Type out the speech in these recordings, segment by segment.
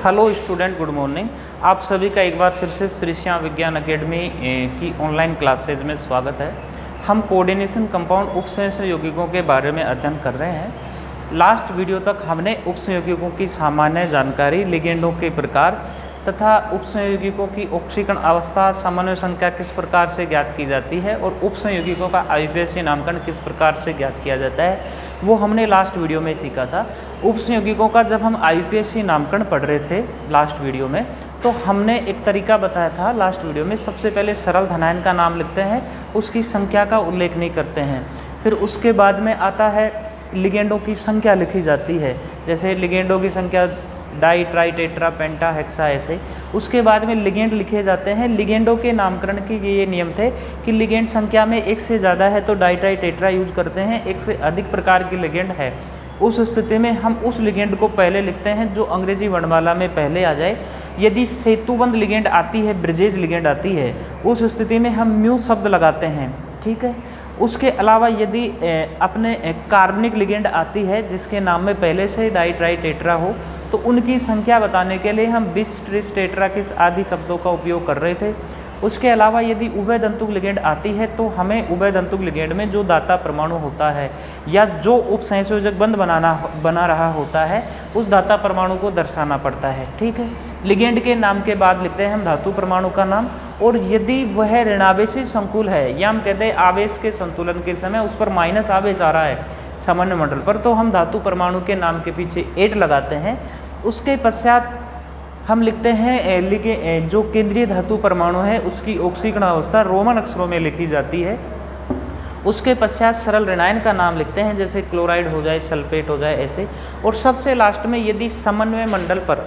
Hello student, good morning. आप सभी का एक बार फिर से श्री श्याम विज्ञान अकेडमी की ऑनलाइन क्लासेज में स्वागत है। हम कोऑर्डिनेशन कंपाउंड उपसंयोजक यौगिकों के बारे में अध्ययन कर रहे हैं। लास्ट वीडियो तक हमने उपसंयोगिकों की सामान्य जानकारी, लिगेंडों के प्रकार तथा उपसंयोगिकों की ऑक्सीकरण अवस्था, समन्वय संख्या किस प्रकार से ज्ञात की जाती है और उपसंयोगिकों का आईयूपीएसी नामकरण किस प्रकार से ज्ञात किया जाता है, वो हमने लास्ट वीडियो में सीखा था। उपसंयोगिकों का जब हम आईयूपीएसी नामकरण पढ़ रहे थे लास्ट वीडियो में, तो हमने एक तरीका बताया था लास्ट वीडियो में। सबसे पहले सरल धनायन का नाम लिखते हैं, उसकी संख्या का उल्लेख नहीं करते हैं। फिर उसके बाद में आता है लिगेंडों की संख्या लिखी जाती है, जैसे लिगेंडों की संख्या डाई, ट्राई, टेट्रा, पेंटा, हेक्सा, ऐसे। उसके बाद में लिगेंड लिखे जाते हैं। लिगेंडों के नामकरण के ये नियम थे कि लिगेंड संख्या में एक से ज़्यादा है तो डाई, ट्राई, टेट्रा यूज करते हैं। एक से अधिक प्रकार की लिगेंड है, उस स्थिति में हम उस लिगेंड को पहले लिखते हैं जो अंग्रेजी वर्णमाला में पहले आ जाए। यदि सेतुबंध लिगेंड आती है, ब्रिजेज लिगेंड आती है, उस स्थिति में हम म्यू शब्द लगाते हैं, ठीक है। उसके अलावा यदि अपने कार्बनिक लिगेंड आती है जिसके नाम में पहले से डाई, ट्राई, टेट्रा हो, तो उनकी संख्या बताने के लिए हम बिस, ट्रिस, टेट्रा किस आदि शब्दों का उपयोग कर रहे थे। उसके अलावा यदि उभयदंतुक लिगेंड आती है तो हमें उभयदंतुक लिगेंड में जो दाता परमाणु होता है या जो उपसंयोजक बंध बना रहा होता है, उस दाता परमाणु को दर्शाना पड़ता है, ठीक है। लिगेंड के नाम के बाद लिखते हैं हम धातु परमाणु का नाम, और यदि वह ऋणावेशी संकुल है या हम कहते हैं आवेश के संतुलन के समय उस पर माइनस आवेश आ रहा है सामान्य मंडल पर, तो हम धातु परमाणु के नाम के पीछे 8 लगाते हैं। उसके पश्चात हम लिखते हैं जो केंद्रीय धातु परमाणु है उसकी ऑक्सीकरण अवस्था रोमन अक्षरों में लिखी जाती है। उसके पश्चात सरल ऋणायन का नाम लिखते हैं, जैसे क्लोराइड हो जाए, सल्फेट हो जाए, ऐसे। और सबसे लास्ट में यदि समन्वय मंडल पर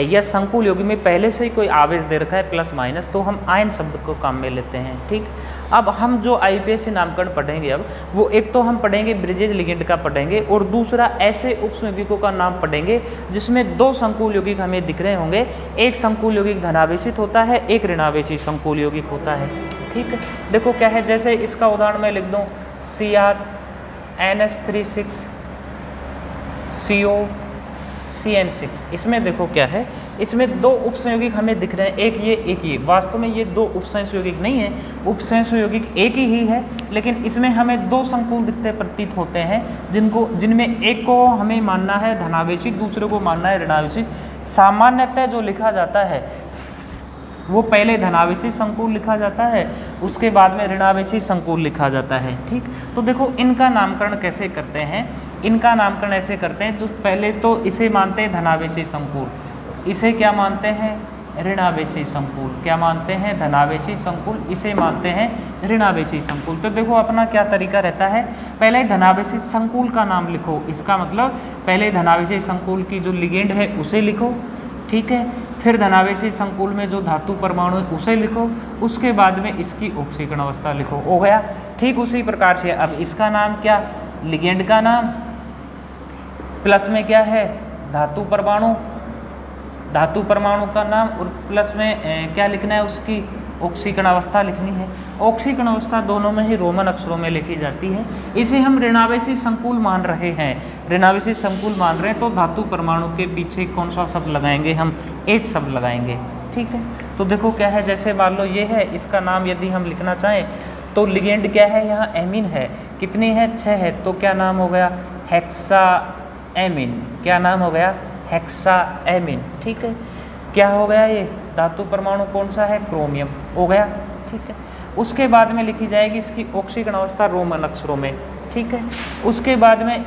या संकुल यौगिक में पहले से ही कोई आवेश दे रखा है प्लस माइनस, तो हम आयन शब्द को काम में लेते हैं, ठीक। अब हम जो आईयूपीएसी नामकरण पढ़ेंगे, अब वो एक तो हम पढ़ेंगे ब्रिजेज लिगेंड का पढ़ेंगे, और दूसरा ऐसे उपसंयोगिकों का नाम पढ़ेंगे जिसमें 2 संकुल यौगिक हमें दिख रहे होंगे। एक संकुल यौगिक धनावेशित होता है, एक ऋणावेशी संकुल यौगिक होता है, ठीक है। देखो क्या है, जैसे इसका उदाहरण मैं लिख दूँ CrNH36 CO CN6। इसमें देखो क्या है, इसमें 2 उपसंयोगिक हमें दिख रहे हैं, एक ये। वास्तव में ये 2 उपसंयोजक यौगिक नहीं है, उपसंयोजक यौगिक एक ही है, लेकिन इसमें हमें 2 संकुल दिखते प्रतीत होते हैं, जिनमें एक को हमें मानना है धनावेशी, दूसरे को मानना है ऋणावेशी। सामान्यतः जो लिखा जाता है वो पहले धनावेशी संकुल लिखा जाता है, उसके बाद में ऋणावेशी संकुल लिखा जाता है, ठीक। तो देखो इनका नामकरण कैसे करते हैं, इनका नामकरण ऐसे करते हैं, जो पहले तो इसे मानते हैं धनावेशी संकुल, इसे क्या मानते हैं ऋणावेशी संकुल, क्या मानते हैं धनावेशी संकुल, इसे मानते हैं ऋणावेशी संकुल। तो देखो अपना क्या तरीका रहता है, पहले धनावेशी संकुल का नाम लिखो, इसका मतलब पहले धनावेशी संकुल की जो लिगेंड है उसे लिखो, ठीक है। फिर धनावेशी संकुल में जो धातु परमाणु है उसे लिखो, उसके बाद में इसकी ऑक्सीकरण अवस्था लिखो, हो गया। ठीक उसी प्रकार से अब इसका नाम क्या, लिगेंड का नाम, प्लस में क्या है धातु परमाणु का नाम, और प्लस में क्या लिखना है, उसकी ऑक्सीकरण अवस्था लिखनी है। ऑक्सीकरण अवस्था दोनों में ही रोमन अक्षरों में लिखी जाती है। इसे हम ऋणावेशी संकुल मान रहे हैं, ऋणावेशी संकुल मान रहे हैं, तो धातु परमाणु के पीछे कौन सा शब्द लगाएंगे हम, 8 शब्द लगाएंगे, ठीक है। तो देखो क्या है, जैसे मान लो ये है, इसका नाम यदि हम लिखना चाहें तो लिगेंड क्या है, यहाँ एमीन है, कितनी है 6 है, तो क्या नाम हो गया हेक्सा एमीन, क्या नाम हो गया हेक्सा एमीन, ठीक है। क्या हो गया, ये धातु परमाणु कौन सा है, क्रोमियम, हो गया, ठीक है। उसके बाद में लिखी जाएगी इसकी ऑक्सीकरण अवस्था रोमन अक्षरों में, ठीक है। उसके बाद में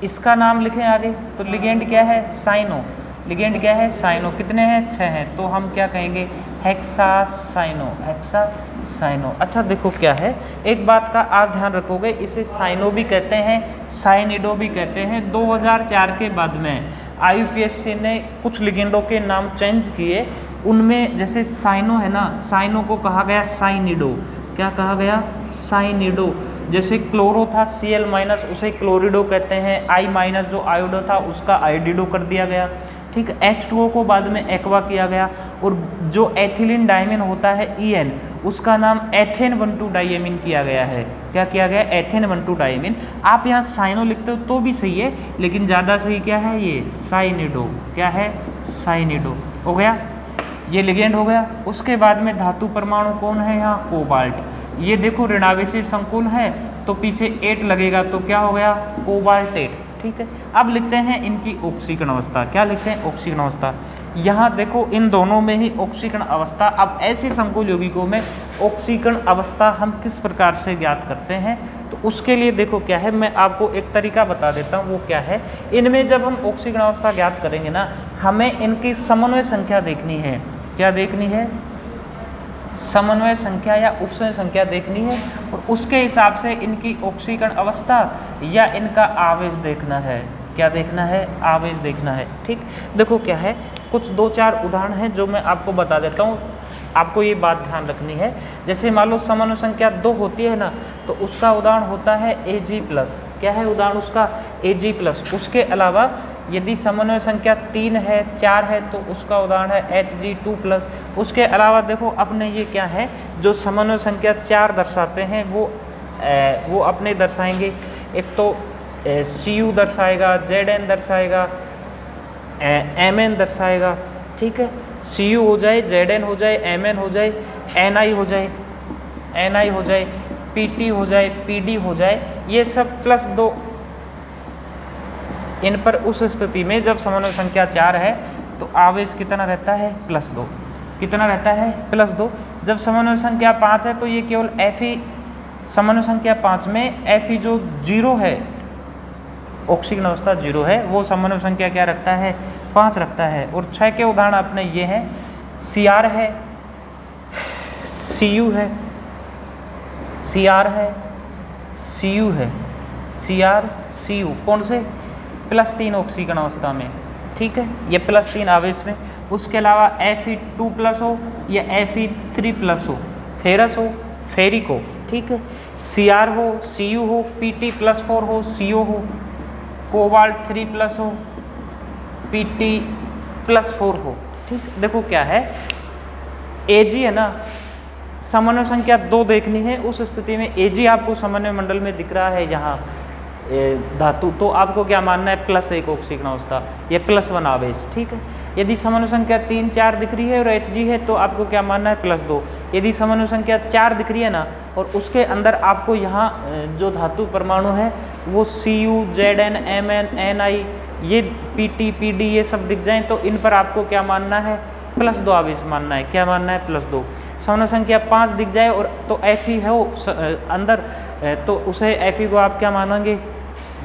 इसका नाम लिखें आगे, तो लिगेंड क्या है साइनो, लिगेंड क्या है साइनो, कितने हैं 6 हैं, तो हम क्या कहेंगे हेक्सा साइनो। अच्छा देखो क्या है, एक बात का आप ध्यान रखोगे, इसे साइनो भी कहते हैं, साइनिडो भी कहते हैं। 2004 के बाद में आईयूपीएसी ने कुछ लिगेंडों के नाम चेंज किए, उनमें जैसे साइनो है ना, साइनो को कहा गया साइनिडो, क्या कहा गया साइनिडो। जैसे क्लोरो था Cl- उसे क्लोरिडो कहते हैं, I- जो आयोडो था उसका आयोडिडो कर दिया गया, ठीक। H2O को बाद में एक्वा किया गया, और जो एथिलीन डायमीन होता है En, उसका नाम एथेन 1,2 डाइएमीन किया गया है। क्या किया गया, एथेन 1,2 डाइएमीन। आप यहाँ साइनो लिखते हो तो भी सही है, लेकिन ज़्यादा सही क्या है, ये साइनिडो, क्या है साइनिडो हो गया, ये लिगेंड हो गया। उसके बाद में धातु परमाणु कौन है यहाँ, कोबाल्ट। ये देखो ऋणावेशी संकुल है तो पीछे 8 लगेगा तो क्या हो गया, कोबाल्टेट। ठीक है, अब लिखते हैं इनकी ऑक्सीकरण अवस्था। क्या लिखते हैं, ऑक्सीकरण अवस्था। यहाँ देखो इन दोनों में ही ऑक्सीकरण अवस्था। अब ऐसे संकुल यौगिकों में ऑक्सीकरण अवस्था हम किस प्रकार से ज्ञात करते हैं, तो उसके लिए देखो क्या है, मैं आपको एक तरीका बता देता हूँ। वो क्या है, इनमें जब हम ऑक्सीकरण अवस्था ज्ञात करेंगे ना, हमें इनकी समन्वय संख्या देखनी है। क्या देखनी है, समन्वय संख्या या उपसमन्वय संख्या देखनी है, और उसके हिसाब से इनकी ऑक्सीकरण अवस्था या इनका आवेश देखना है। क्या देखना है, आवेश देखना है। ठीक, देखो क्या है, कुछ 2-4 उदाहरण हैं जो मैं आपको बता देता हूँ, आपको ये बात ध्यान रखनी है। जैसे मान लो समन्वय संख्या 2 होती है ना, तो उसका उदाहरण होता है Ag+। क्या है उदाहरण उसका, Ag+। उसके अलावा यदि समन्वय संख्या 3 है, 4 है, तो उसका उदाहरण है Hg2+। उसके अलावा देखो अपने ये क्या है, जो समन्वय संख्या 4 दर्शाते हैं वो अपने दर्शाएंगे। एक तो Cu दर्शाएगा, Zn दर्शाएगा, Mn दर्शाएगा। ठीक है, Cu हो जाए, Zn हो जाए, Mn हो जाए, Ni हो जाए, Pt हो जाए, Pd हो जाए, ये सब +2। इन पर उस स्थिति में जब समन्वय संख्या 4 है तो आवेश कितना रहता है, +2। कितना रहता है, +2। जब समन्वय संख्या 5 है तो ये केवल Fe, समन्वय संख्या 5 में Fe जो 0 है, ऑक्सीकरण अवस्था 0 है, वो समन्वय संख्या क्या रखता है, 5 रखता है। और 6 के उदाहरण अपने ये हैं, Cr है, Cu है, Cr है, Cu है, Cr Cu कौन से, +3 ऑक्सीकरण अवस्था में। ठीक है, ये +3 आवेश में। उसके अलावा Fe2+ हो या Fe3+ हो, फेरस हो, फेरिक हो। ठीक है, Cr हो, Cu हो, Pt+4 हो, Co हो, कोबाल्ट 3+ हो, Pt+4 हो। ठीक, देखो क्या है, Ag है ना, समन्वय संख्या 2 देखनी है। उस स्थिति में Ag आपको समन्वय मंडल में दिख रहा है यहाँ धातु, तो आपको क्या मानना है, +1 ऑक्सीकरण अवस्था, ये +1 आवेश। ठीक है, यदि समन्वय संख्या 3, 4 दिख रही है और Hg है तो आपको क्या मानना है, +2। यदि समन्वय संख्या 4 दिख रही है ना, और उसके अंदर आपको यहाँ जो धातु परमाणु है वो Cu, Zn, Mn, Ni, ये Pt, Pd ये सब दिख जाएं तो इन पर आपको क्या मानना है, +2 आवेश मानना है। क्या मानना है, +2। समन्वय संख्या 5 दिख जाए और तो Fe है वो अंदर, तो उसे Fe को आप क्या मानेंगे,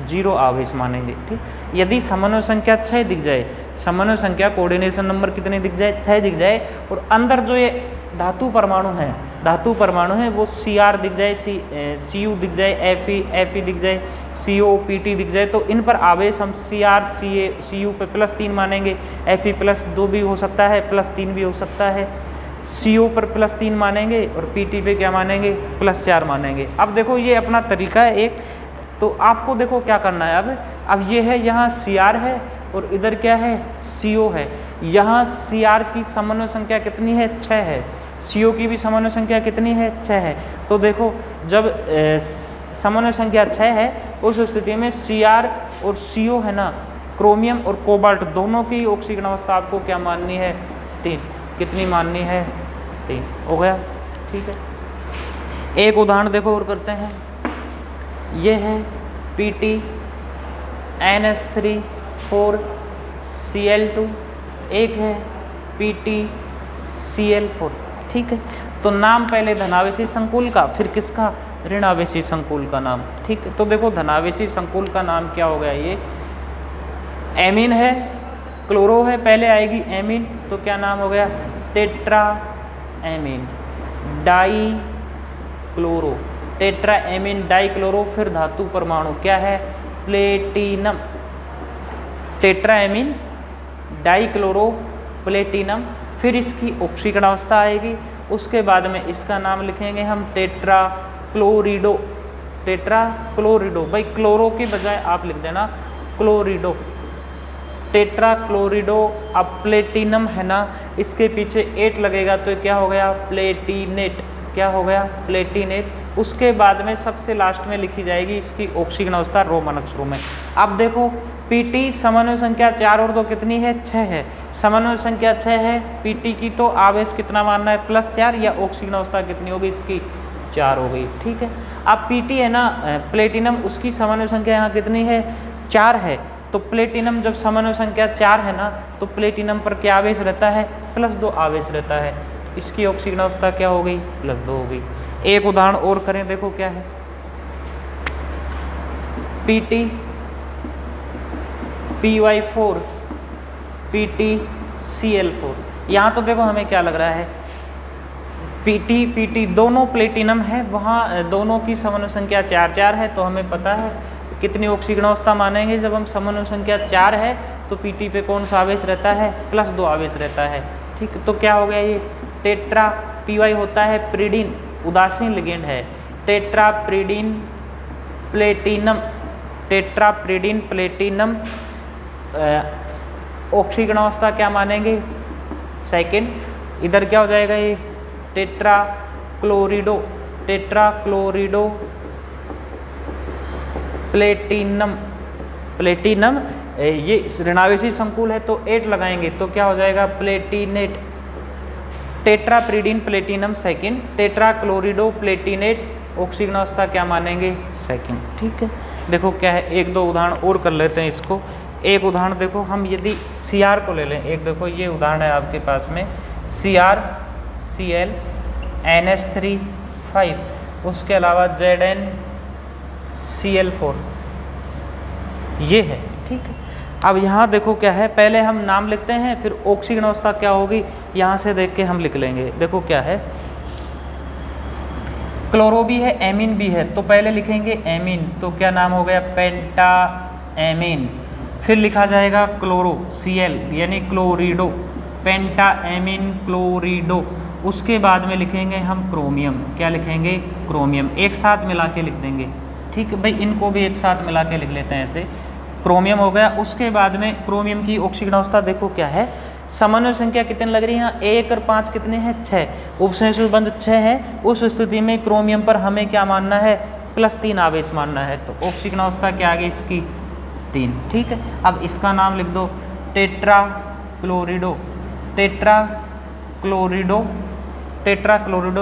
0 आवेश मानेंगे। ठीक, यदि समन्वय संख्या 6 दिख जाए, समन्वय संख्या कोऑर्डिनेशन नंबर कितने दिख जाए, 6 दिख जाए, और अंदर जो ये धातु परमाणु है वो Cr दिख जाए, Cu दिख जाए, Fe दिख जाए, Co, Pt दिख जाए, तो इन पर आवेश हम Cr, Ca, Cu पे +3 मानेंगे। Fe +2 भी हो सकता है, +3 भी हो सकता है। Co पर +3 मानेंगे और Pt पे क्या मानेंगे, +4 मानेंगे। अब देखो ये अपना तरीका है एक, तो आपको देखो क्या करना है। अब ये है, यहाँ Cr है और इधर क्या है, Co है। यहाँ Cr की समन्वय संख्या कितनी है, 6 है। Co की भी समन्वय संख्या कितनी है, 6 है। तो देखो जब समन्वय संख्या 6 है उस स्थिति में Cr और Co है ना, क्रोमियम और कोबाल्ट दोनों की ऑक्सीकरण अवस्था आपको क्या माननी है, 3। कितनी माननी है, 3। हो गया। ठीक है, एक उदाहरण देखो और करते हैं। ये है Pt NH3 4Cl2, एक है PtCl4। ठीक है, तो नाम पहले धनावेशी संकुल का, फिर किसका, ऋणावेशी संकुल का नाम। ठीक है, तो देखो धनावेशी संकुल का नाम क्या हो गया, ये एमीन है, क्लोरो है, पहले आएगी एमीन, तो क्या नाम हो गया, tetra amine die chloro, tetra amine die chloro. फिर धातु परमाणु क्या है, platinum, tetra amine die chloro platinum. फिर इसकी ऑक्सीकरण अवस्था आएगी, उसके बाद में इसका नाम लिखेंगे हम टेट्रा क्लोरिडो, टेट्रा क्लोरिडो। भाई क्लोरो की बजाय आप लिख देना क्लोरिडो, टेट्रा क्लोरिडो। अब प्लेटिनम है ना, इसके पीछे 8 लगेगा तो क्या हो गया, प्लेटिनेट। क्या हो गया, प्लेटिनेट। उसके बाद में सबसे लास्ट में लिखी जाएगी इसकी ऑक्सीजन अवस्था रोमन अक्षरों में। अब देखो पीटी समन्वय संख्या 4 और 2 कितनी है, 6 है। समन्वय संख्या 6 है, पीटी की तो आवेश कितना मानना है, +4, या ऑक्सीजन अवस्था कितनी होगी इसकी, 4 हो गई। ठीक है, अब पीटी है ना प्लेटिनम, उसकी समन्वय संख्या यहाँ कितनी है, 4 है। तो प्लेटिनम जब समन्वय संख्या 4 है ना, तो प्लेटिनम पर क्या आवेश रहता है, +2 आवेश रहता है। इसकी ऑक्सीजन अवस्था क्या हो गई, +2 हो गई। एक उदाहरण और करें, देखो क्या है, PT PY4 PT Cl4। यहाँ तो देखो हमें क्या लग रहा है, PT दोनों प्लेटिनम है, वहाँ दोनों की समन्वय संख्या 4 है, तो हमें पता है कितनी ऑक्सीजन अवस्था मानेंगे, जब हम समन्वय संख्या 4 है तो PT पे कौन सा आवेश रहता है, +2 आवेश रहता है। ठीक, तो क्या हो गया ये, टेट्रा PY होता है प्रीडिन, उदासीन लिगेंड है, टेट्राप्रीडिन प्लेटिनम ऑक्सीजन अवस्था क्या मानेंगे, सेकंड। इधर क्या हो जाएगा ये, टेट्राक्लोरिडो प्लेटिनम ये ऋणावेशी संकुल है तो 8 लगाएंगे तो क्या हो जाएगा, platinate. Tetrapyridine platinum second, tetrachlorido platinate oxygen अवस्था क्या मानेंगे, सेकंड। ठीक है, देखो क्या है, एक दो उदाहरण और कर लेते हैं इसको। एक उदाहरण देखो, हम यदि Cr को ले लें, एक देखो ये उदाहरण है आपके पास में, Cr Cl NH3 5, उसके अलावा Zn Cl4 ये है। ठीक है, अब यहाँ देखो क्या है, पहले हम नाम लिखते हैं, फिर ऑक्सीजन अवस्था क्या होगी यहाँ से देख के हम लिख लेंगे। देखो क्या है, क्लोरो भी है, एमीन भी है, तो पहले लिखेंगे एमीन, तो क्या नाम हो गया, पेंटा एमीन। फिर लिखा जाएगा क्लोरो Cl यानी क्लोरिडो, पेंटा एमीन क्लोरिडो। उसके बाद में लिखेंगे हम क्रोमियम, क्या लिखेंगे, क्रोमियम, एक साथ मिला के लिख देंगे। ठीक है भाई, इनको भी एक साथ मिला के लिख लेते हैं ऐसे, क्रोमियम हो गया। उसके बाद में क्रोमियम की ऑक्सीजन अवस्था देखो क्या है, समन्वय संख्या कितने लग रही है यहाँ, 1 और 5 कितने हैं, 6, उपसंयोजक बंध 6 है। उस स्थिति में क्रोमियम पर हमें क्या मानना है, +3 आवेश मानना है, तो ऑक्सीजन अवस्था क्या आ गई इसकी, 3। ठीक है, अब इसका नाम लिख दो, टेट्राक्लोरिडो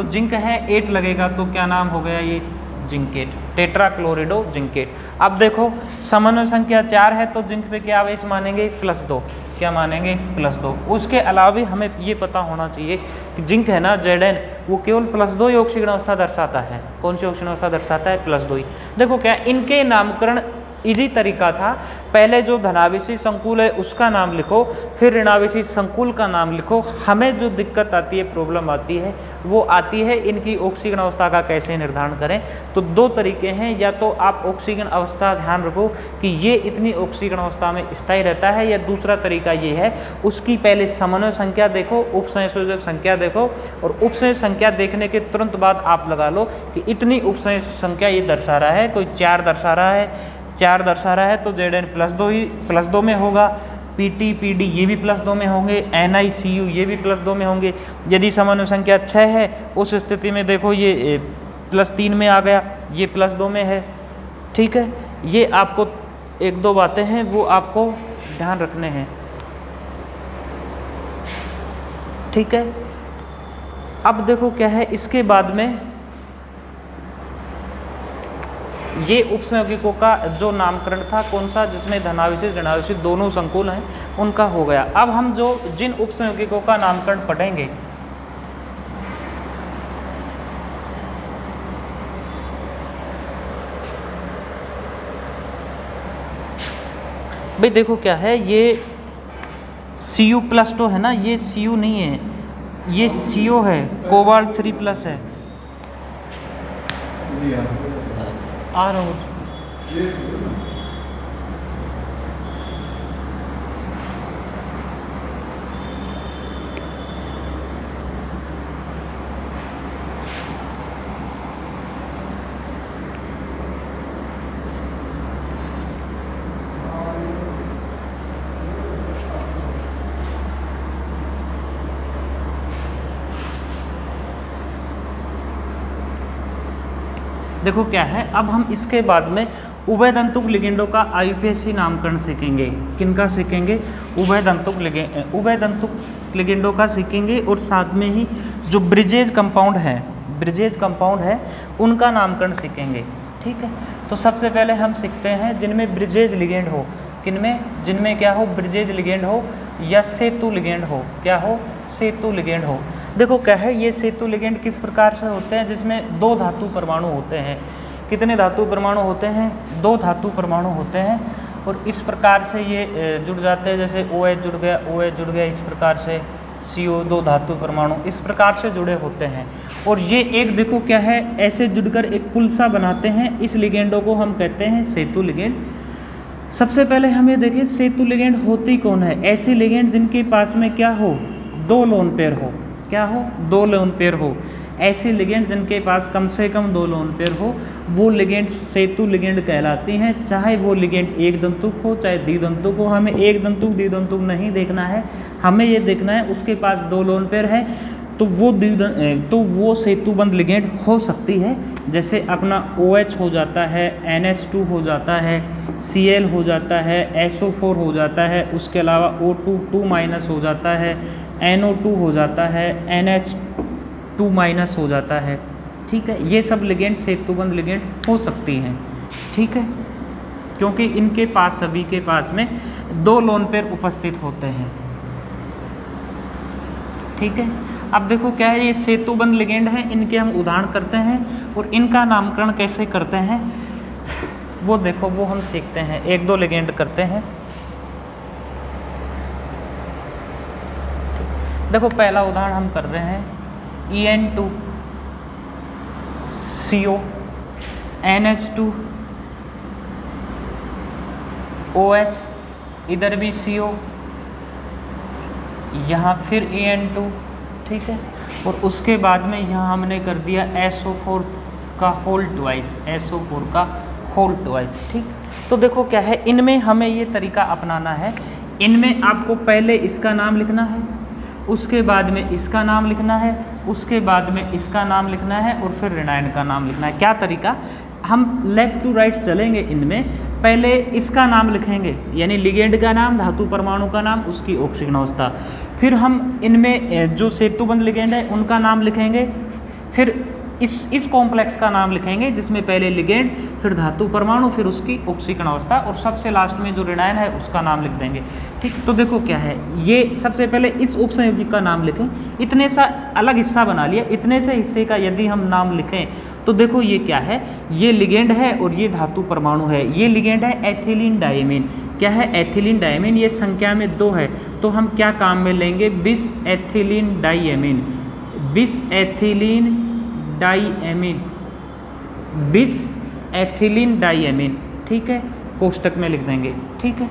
जिंक है, 8 लगेगा तो क्या नाम हो गया ये, जिंकेट, टेट्राक्लोरिडो जिंकेट। अब देखो समन्वय संख्या 4 है तो जिंक पे क्या आवेश मानेंगे, +2, क्या मानेंगे, +2। उसके अलावा भी हमें ये पता होना चाहिए कि जिंक है ना Zn, वो केवल +2 ही ऑक्सीजन अवस्था दर्शाता है। कौन सी ऑक्सीजन अवस्था दर्शाता है, +2 ही। देखो क्या, इनके नामकरण इजी तरीका था, पहले जो धनावेशी संकुल है उसका नाम लिखो, फिर ऋणावेशी संकुल का नाम लिखो। हमें जो दिक्कत आती है, प्रॉब्लम आती है, वो आती है इनकी ऑक्सीजन अवस्था का कैसे निर्धारण करें। तो 2 तरीके हैं, या तो आप ऑक्सीजन अवस्था ध्यान रखो कि ये इतनी ऑक्सीजन अवस्था में स्थायी रहता है, या दूसरा तरीका ये है, उसकी पहले समन्वय संख्या देखो, उपसंयोजक संख्या देखो, और उपसंयोजक संख्या देखने के तुरंत बाद आप लगा लो कि इतनी उपसंयोजक संख्या ये दर्शा रहा है, कोई 4 दर्शा रहा है, 4 दर्शा रहा है तो Zn +2 में होगा, PT PD ये भी +2 में होंगे, Ni Cu ये भी +2 में होंगे। यदि समन्वय संख्या 6 है उस स्थिति में देखो ये +3 में आ गया, ये +2 में है। ठीक है, ये आपको 1-2 बातें हैं वो आपको ध्यान रखने हैं। ठीक है, अब देखो क्या है, इसके बाद में ये उपसंयोगिकों का जो नामकरण था कौन सा, जिसमें धनावेशी ऋणावेशी दोनों संकुल हैं, उनका हो गया। अब हम जो जिन उपसंयोगिकों का नामकरण पढ़ेंगे, भाई देखो क्या है, ये Cu+2 है ना, ये Cu नहीं है, ये CO है, कोबाल्ट 3+ है। आ रहा हूँ, देखो क्या है, अब हम इसके बाद में उभयदंतुक लिगेंडों का आईयूपीएसी नामकरण सीखेंगे। किनका सीखेंगे? उभयदंतुक लिगेंडों का सीखेंगे, और साथ में ही जो ब्रिजेज कंपाउंड है उनका नामकरण सीखेंगे। ठीक है, तो सबसे पहले हम सीखते हैं जिनमें ब्रिजेज लिगेंड हो। किनमें? जिनमें क्या हो? ब्रिजेज लिगेंड हो या सेतु लिगेंड हो। क्या हो? सेतु लिगेंड हो। देखो क्या है, ये सेतु लिगेंड किस प्रकार से होते हैं? जिसमें 2 धातु परमाणु होते हैं। कितने धातु परमाणु होते हैं? 2 धातु परमाणु होते हैं, और इस प्रकार से ये जुड़ जाते हैं। जैसे OH जुड़ गया, OH जुड़ गया, इस प्रकार से CO 2 धातु परमाणु इस प्रकार से जुड़े होते हैं। और ये एक देखो क्या है, ऐसे जुड़कर एक पुल सा बनाते हैं। इस लिगेंडों को हम कहते हैं सेतु लिगेंड। सबसे पहले हम ये देखें सेतु लिगेंड होती कौन है? ऐसे लिगेंड जिनके पास में क्या हो? 2 लोन पेयर हो। क्या हो? 2 लोन पेयर हो। ऐसे लिगेंड जिनके पास कम से कम 2 लोन पेयर हो, वो लिगेंड सेतु लिगेंड कहलाती हैं। चाहे वो लिगेंड एक दंतुक हो चाहे द्विदंतुक हो, हमें एक दंतुक द्विदंतुक नहीं देखना है, हमें ये देखना है उसके पास 2 लोन पेयर है तो वो सेतुबंध लिगेंड हो सकती है। जैसे अपना OH हो जाता है, NH2 हो जाता है, Cl हो जाता है, SO4 हो जाता है, उसके अलावा O2 2- हो जाता है, NO2 हो जाता है, NH2- हो जाता है। ठीक है, ये सब लिगेंड सेतुबंध लिगेंड हो सकती हैं। ठीक है, क्योंकि इनके पास सभी के पास में 2 लोन पेयर उपस्थित होते हैं। ठीक है, अब देखो क्या है, ये सेतुबंध लिगेंड है, इनके हम उदाहरण करते हैं और इनका नामकरण कैसे करते हैं वो देखो, वो हम सीखते हैं। 1-2 लिगेंड करते हैं। देखो पहला उदाहरण हम कर रहे हैं En2CO NH2 OH, इधर भी CO, यहाँ फिर En2। ठीक है, और उसके बाद में यहाँ हमने कर दिया SO4 का होल ट्वाइस, SO4 का होल ट्वाइस। ठीक, तो देखो क्या है, इनमें हमें ये तरीका अपनाना है। इनमें आपको पहले इसका नाम लिखना है, उसके बाद में इसका नाम लिखना है, उसके बाद में इसका नाम लिखना है, और फिर ऋणायन का नाम लिखना है। क्या तरीका? हम लेफ्ट टू राइट चलेंगे। इनमें पहले इसका नाम लिखेंगे, यानी लिगेंड का नाम, धातु परमाणु का नाम, उसकी ऑक्सीजन अवस्था। फिर हम इनमें जो सेतुबंध लिगेंड है उनका नाम लिखेंगे, फिर इस कॉम्प्लेक्स का नाम लिखेंगे जिसमें पहले लिगेंड, फिर धातु परमाणु, फिर उसकी ऑक्सीकरण अवस्था, और सबसे लास्ट में जो ऋणायन है उसका नाम लिख देंगे। ठीक, तो देखो क्या है, ये सबसे पहले इस उपसंयोगी का नाम लिखें। इतने सा अलग हिस्सा बना लिया, इतने से हिस्से का यदि हम नाम लिखें तो देखो ये क्या है, ये लिगेंड है और ये धातु परमाणु है। ये लिगेंड है एथिलीन डायमीन। क्या है? Ethylene diamine. ये संख्या में 2 है, तो हम क्या काम में लेंगे? बिस एथिलीन डायमीन, बिस एथिलीन डायमीन, बिस एथिलीन डायमीन। ठीक है, कोष्टक में लिख देंगे। ठीक है,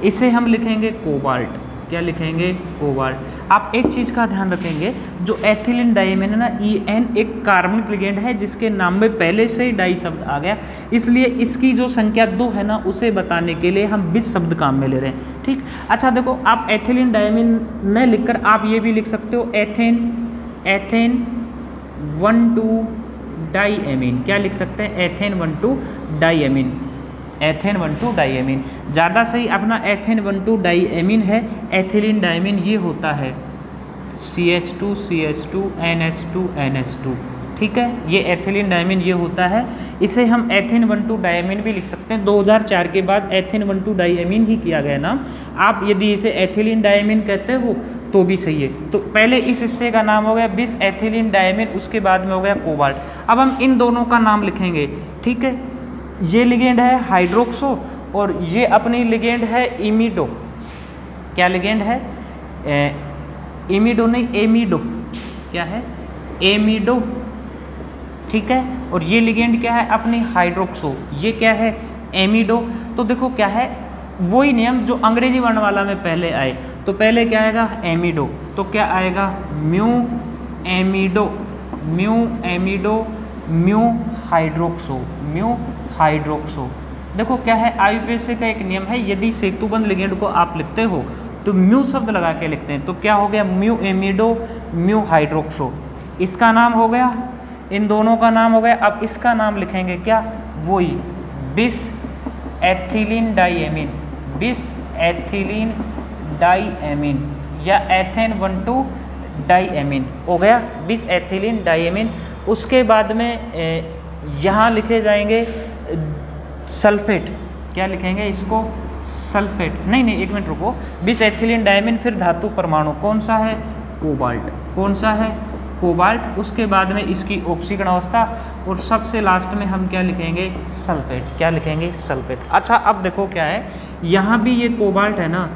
इसे हम लिखेंगे कोबाल्ट। क्या लिखेंगे? कोबाल्ट। आप एक चीज़ का ध्यान रखेंगे, जो एथिलीन डायमीन है ना, En एक कार्बनिक लिगेंड है जिसके नाम में पहले से ही डाई शब्द आ गया, इसलिए इसकी जो संख्या 2 है ना, उसे बताने के लिए हम बिस शब्द काम में ले रहे हैं। ठीक, अच्छा देखो, आप एथिलीन डायमीन न लिखकर आप ये भी लिख सकते हो एथेन 1,2 डाईएमीन। क्या लिख सकते हैं? Ethane 1,2 diamine, ethane 1,2 diamine. ज़्यादा सही अपना एथेन 1,2 डाईएमीन है। एथिलीन डायमीन ये होता है CH2 CH2 NH2 NH2। ठीक है, ये एथिलीन डायमीन ये होता है, इसे हम एथेन 1,2 डायमीन भी लिख सकते हैं। 2004 के बाद एथेन 1,2 डायमीन ही किया गया नाम। आप यदि इसे एथिलीन डायमीन कहते हो तो भी सही है। तो पहले इस हिस्से का नाम हो गया बिस एथिलीन डायमीन, उसके बाद में हो गया कोबाल्ट। अब हम इन दोनों का नाम लिखेंगे। ठीक है, ये लिगेंड है हाइड्रोक्सो और ये अपनी लिगेंड है इमिडो। क्या लिगेंड है? इमिडो नहीं, एमिडो। क्या है? एमिडो। ठीक है, और ये लिगेंड क्या है? अपनी हाइड्रोक्सो। ये क्या है? एमिडो। तो देखो क्या है, वही नियम जो अंग्रेजी वर्ण वाला में पहले आए। तो पहले क्या आएगा? एमिडो। तो क्या आएगा? Mu amido, mu amido, mu hydroxo, mu hydroxo. देखो क्या है, आईयूपीएसी का एक नियम है, यदि सेतुबंध लिगेंड को आप लिखते हो तो म्यू शब्द लगा के लिखते हैं। तो क्या हो गया? Mu amido, mu hydroxo. इसका नाम हो गया, इन दोनों का नाम हो गया। अब इसका नाम लिखेंगे क्या, वही बिस एथिलीन डाइएमीन, बिस एथिलीन डाइएमीन या एथेन 1,2 डाइएमीन हो गया, बिस एथिलीन डाइएमीन। उसके बाद में यहाँ लिखे जाएंगे सल्फेट, क्या लिखेंगे इसको, सल्फेट, नहीं एक मिनट रुको, बिस एथिलीन डाइएमीन, फिर धातु परमाणु कौन सा है, कोबाल्ट, कौन सा है, कोबाल्ट। उसके बाद में इसकी ऑक्सीकरण अवस्था और सबसे लास्ट में हम क्या लिखेंगे, सल्फेट, क्या लिखेंगे, सल्फेट। अच्छा अब देखो क्या है, यहाँ भी ये कोबाल्ट है ना,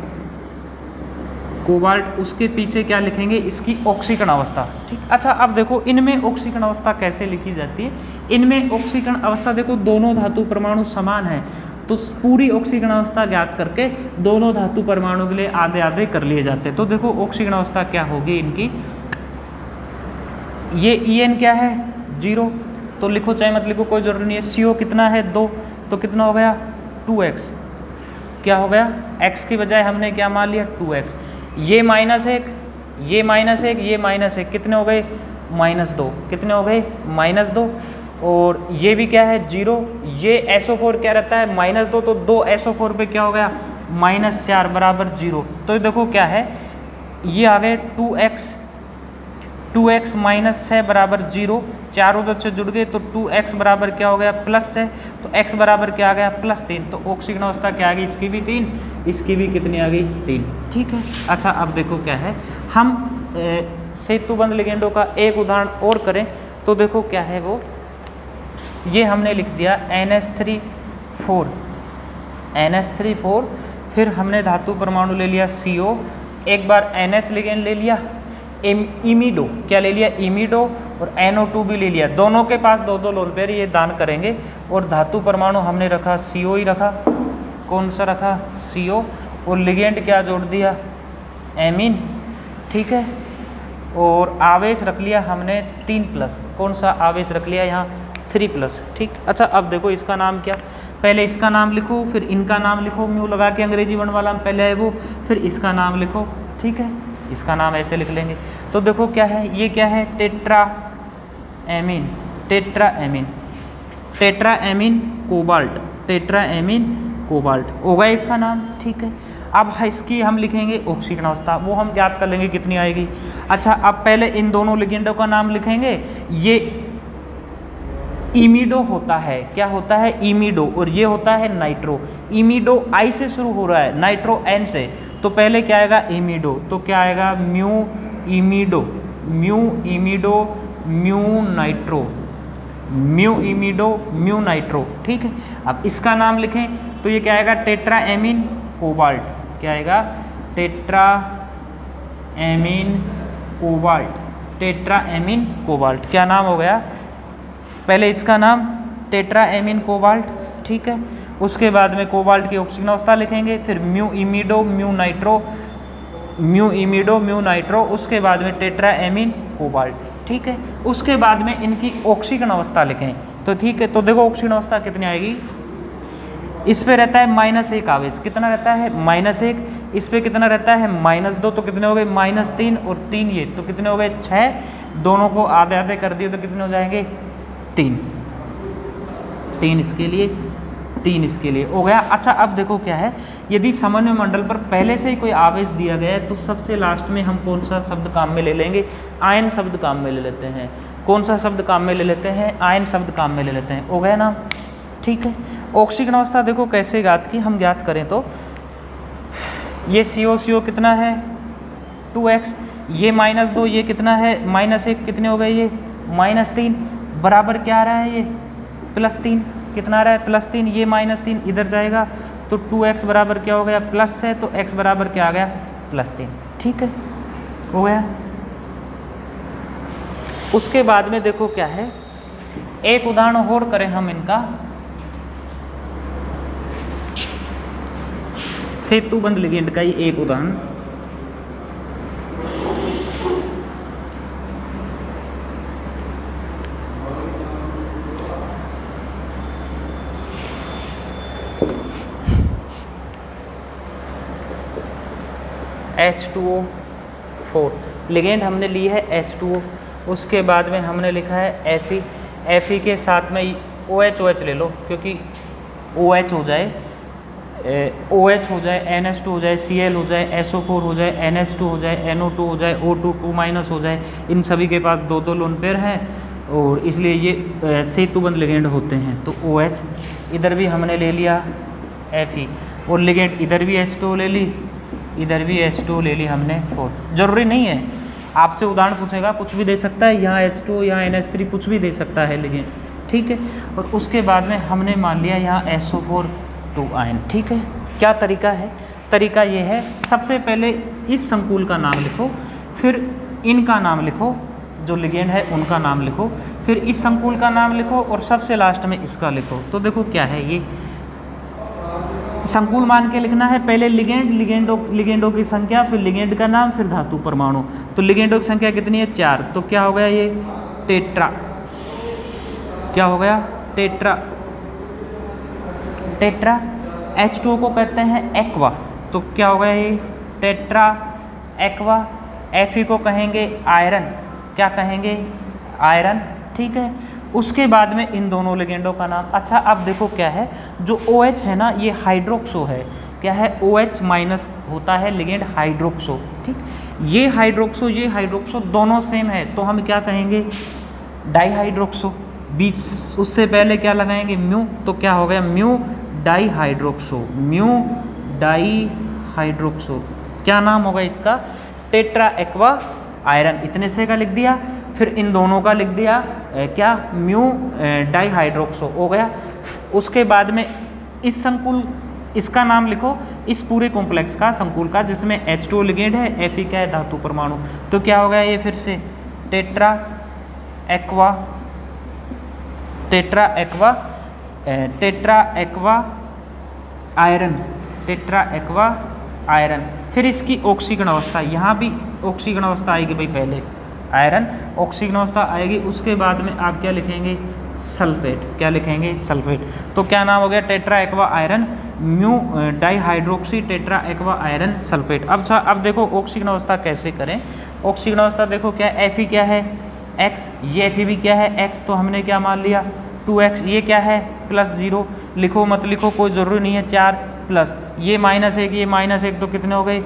कोबाल्ट, उसके पीछे क्या लिखेंगे, इसकी ऑक्सीकरण अवस्था, ठीक। अच्छा अब देखो इनमें ऑक्सीकरण अवस्था कैसे लिखी जाती है, इनमें ऑक्सीकरण अवस्था देखो दोनों धातु परमाणु समान है तो पूरी ऑक्सीकरण अवस्था ज्ञात करके दोनों धातु परमाणु के लिए आधे आधे कर लिए जाते हैं। तो देखो ऑक्सीकरण अवस्था क्या होगी इनकी, ये En क्या है 0, तो लिखो चाहे मत लिखो कोई जरूरी नहीं है। CO कितना है 2, तो कितना हो गया 2x, क्या हो गया, x की बजाय हमने क्या मान लिया 2x। ये -1, ये -1, ये -1, कितने हो गए -2, कितने हो गए -2। और ये भी क्या है 0, ये SO4 क्या रहता है -2, तो 2 SO4 पे क्या हो गया -4 बराबर 0। तो देखो क्या है, ये आ गए 2x -6 बराबर 0, चारों उधर से जुड़ गए तो 2x बराबर क्या हो गया प्लस है, तो x बराबर क्या आ गया +3। तो ऑक्सीकरण अवस्था क्या आ गई, इसकी भी 3, इसकी भी कितनी आ गई 3, ठीक है। अच्छा अब देखो क्या है, हम सेतुबंध लिगेंडों का एक उदाहरण और करें तो देखो क्या है वो, ये हमने लिख दिया NH3 4, फिर हमने धातु परमाणु ले लिया CO, एक बार NH लिगेंड ले लिया, इमिडो क्या ले लिया, इमिडो, और NO2 भी ले लिया, दोनों के पास 2 लोन पेयर, ये दान करेंगे। और धातु परमाणु हमने रखा CO ही रखा, कौन सा रखा CO, और लिगेंड क्या जोड़ दिया एमीन, ठीक है। और आवेश रख लिया हमने 3+, कौन सा आवेश रख लिया यहाँ 3+, ठीक। अच्छा अब देखो इसका नाम क्या, पहले इसका नाम लिखो फिर इनका नाम लिखो, म्यू लगा के अंग्रेजी वर्ण वाला पहले है वो, फिर इसका नाम लिखो, ठीक है, इसका नाम ऐसे लिख लेंगे। तो देखो क्या है, ये क्या है tetraammine, tetraammine cobalt, tetraammine cobalt हो गया इसका नाम, ठीक है। अब इसकी हम लिखेंगे ऑक्सीकरण अवस्था, वो हम ज्ञात कर लेंगे कितनी आएगी। अच्छा अब पहले इन दोनों लिगेंडों का नाम लिखेंगे, ये इमिडो होता है, क्या होता है इमिडो, और ये होता है नाइट्रो। इमिडो I से शुरू हो रहा है, नाइट्रो N से, तो पहले क्या आएगा इमिडो, तो क्या आएगा mu imido, mu nitro, mu nitro, ठीक है। अब इसका नाम लिखें तो ये क्या आएगा टेट्राएमीन कोबाल्ट, क्या आएगा टेट्राएमीन कोबाल्ट, क्या नाम हो गया, पहले इसका नाम टेट्राएमीन कोबाल्ट, ठीक है। उसके बाद में कोबाल्ट की ऑक्सीकरण अवस्था लिखेंगे, फिर म्यू इमिडो म्यू नाइट्रो, उसके बाद में टेट्राएमीन कोबाल्ट, ठीक है। उसके बाद में इनकी ऑक्सीकरण अवस्था लिखें तो ठीक है। तो देखो ऑक्सीकरण अवस्था कितनी आएगी, इस पे रहता है -1 आवेश, कितना रहता है -1, इस पे कितना रहता है -2, तो कितने हो गए -3 और 3 ये, तो कितने हो गए 6, दोनों को आधे आधे कर दिए तो कितने हो जाएंगे 3 इसके लिए, 3 इसके लिए हो गया। अच्छा अब देखो क्या है, यदि समन्वय मंडल पर पहले से ही कोई आवेश दिया गया है तो सबसे लास्ट में हम कौन सा शब्द काम में ले लेंगे, आयन शब्द काम में ले लेते हैं। कौन सा शब्द काम में ले लेते हैं, आयन शब्द काम में ले लेते हैं, हो गया ना, ठीक है। ऑक्सीकरण अवस्था देखो कैसे ज्ञात की, हम ज्ञात करें तो ये CO कितना है 2x, ये -2, ये कितना है -1, कितने हो गए ये -3, बराबर क्या आ रहा है ये +3, कितना आ रहा है +3, ये -3 इधर जाएगा तो 2x बराबर क्या हो गया प्लस है, तो x बराबर क्या आ गया +3, ठीक है, हो गया। उसके बाद में देखो क्या है, एक उदाहरण और करें हम इनका, सेतुबंध लिगेंड का ही एक उदाहरण, H2O4 लिगेंड हमने ली है H2O, उसके बाद में हमने लिखा है Fe, Fe के साथ में OH OH ले लो, क्योंकि OH हो जाए OH हो जाए, NH2 हो जाए, Cl हो जाए, SO4 हो जाए, NH2 हो जाए, NO2 हो जाए, O2 2- हो जाए, इन सभी के पास दो दो लोन पेयर हैं और इसलिए ये सेतुबंध लिगेंड होते हैं। तो OH इधर भी हमने ले लिया Fe और लिगेंड इधर भी H2 ले ली, इधर भी H2 ले ली हमने 4। जरूरी नहीं है, आपसे उदाहरण पूछेगा कुछ भी दे सकता है, यहाँ H2 यहाँ NH3 कुछ भी दे सकता है लिगेंड, ठीक है। और उसके बाद में हमने मान लिया यहाँ SO4 2 आयन, ठीक है। क्या तरीका है? तरीका ये है, सबसे पहले इस संकुल का नाम लिखो, फिर इनका नाम लिखो, जो लिगेंड है उनका नाम लिखो, फिर इस संकुल का नाम लिखो और सबसे लास्ट में इसका लिखो। तो देखो क्या है, ये संकुल मान के लिखना है, पहले लिगेंडों की संख्या, फिर लिगेंड का नाम, फिर धातु परमाणु। तो लिगेंडों की संख्या कितनी है? 4। तो क्या हो गया ये? टेट्रा। क्या हो गया? टेट्रा। टेट्रा। H2O को कहते हैं एक्वा, तो क्या हो गया ये? Tetra aqua. Fe को कहेंगे आयरन, क्या कहेंगे? आयरन, ठीक है। उसके बाद में इन दोनों लिगेंडों का नाम। अच्छा अब देखो क्या है, जो OH है ना ये हाइड्रोक्सो है, क्या है? OH माइनस होता है लिगेंड हाइड्रोक्सो, ठीक। ये हाइड्रोक्सो दोनों सेम है, तो हम क्या कहेंगे? डाईहाइड्रोक्सो। बीच उससे पहले क्या लगाएंगे? म्यू, तो क्या हो गया? म्यू डाईहाइड्रोक्सो। म्यू डाईहाइड्रोक्सो, क्या नाम होगा इसका? Tetra aqua iron. इतने से का लिख दिया, फिर इन दोनों का लिख दिया क्या? म्यू डाईहाइड्रोक्सो हो गया। उसके बाद में इस संकुल, इसका नाम लिखो, इस पूरे कॉम्प्लेक्स का, संकुल का, जिसमें H2O लिगेंड है, Fe क्या है? धातु परमाणु। तो क्या हो गया ये? फिर से tetra aqua, tetra aqua, tetra aqua iron, tetra aqua iron. फिर इसकी ऑक्सीकरण अवस्था, यहाँ भी ऑक्सीकरण अवस्था आएगी भाई, पहले आयरन ऑक्सीकरण अवस्था आएगी, उसके बाद में आप क्या लिखेंगे? सल्फेट। क्या लिखेंगे? सल्फेट। तो क्या नाम हो गया? Tetra aqua iron mu dihydroxy tetra aqua iron sulphate. अब देखो ऑक्सीकरण अवस्था कैसे करें। ऑक्सीकरण अवस्था देखो क्या, Fe क्या है? X, ये Fe भी क्या है? X। तो हमने क्या मान लिया? 2x। ये क्या है? +0। लिखो मत लिखो, कोई ज़रूरी नहीं है। 4 प्लस ये -1, ये -1, तो कितने हो गए?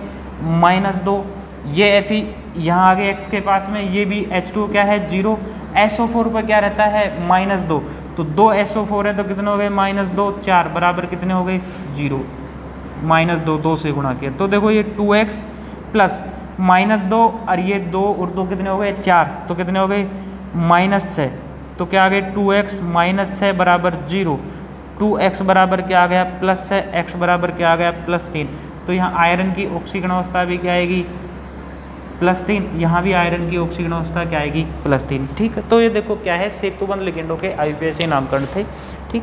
-2। ये Fe यहाँ आगे x के पास में, ये भी H2 क्या है? 0। SO4 पर क्या रहता है? -2। तो 2 SO4 है, तो कितने हो गए? -2, 4 बराबर कितने हो गए? 0। -2, 2 से गुणा किया, तो देखो ये 2x प्लस -2 और ये 2 और 2 कितने हो गए? 4। तो कितने हो गए? -6। तो क्या आ गए? 2x -6 बराबर 0। 2x बराबर क्या आ गया? +6। x बराबर क्या आ गया? +3। तो यहाँ आयरन की ऑक्सीकरण अवस्था भी क्या आएगी? +3। यहाँ भी आयरन की ऑक्सीकरण अवस्था क्या आएगी? +3, ठीक है। तो ये देखो क्या है, सेतुबंध लिगेंडों के IUPAC नामकरण थे, ठीक।